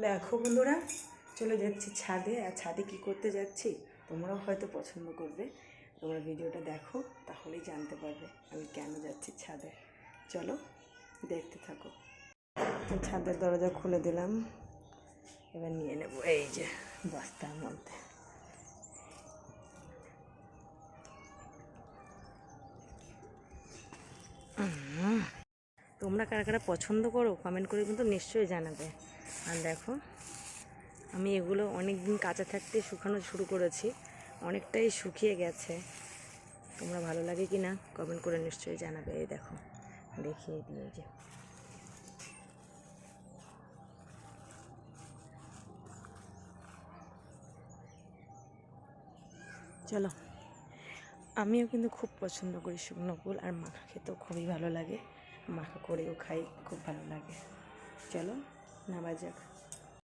দেখো বন্ধুরা, চলে যাচ্ছি ছাদে। আর ছাদে কি করতে যাচ্ছি তোমরাও হয়তো পছন্দ করবে। তোমরা ভিডিওটা দেখো, তাহলেই জানতে পারবে আমি কেন যাচ্ছি ছাদে। চলো দেখতে থাকো। তো ছাদের দরজা খুলে দিলাম, এবার নিয়ে নেব এই যে বস্তার মধ্যে। তোমরা কারা কারা পছন্দ করো কমেন্ট করে কিন্তু নিশ্চয়ই জানাবে। আর দেখো, আমি এগুলো অনেক দিন কাঁচা থাকতে শুকানো শুরু করেছি, অনেকটাই শুকিয়ে গেছে। তোমরা ভালো লাগে কি না কমেন্ট করে নিশ্চয়ই জানাবে। এই দেখো, দেখিয়ে দিয়ে যে চলো। আমিও কিন্তু খুব পছন্দ করি শুকনো ফুল, আর মাখা খেতেও খুবই ভালো লাগে। মাখা করেও খাই, খুব ভালো লাগে। চলো নামা যাক।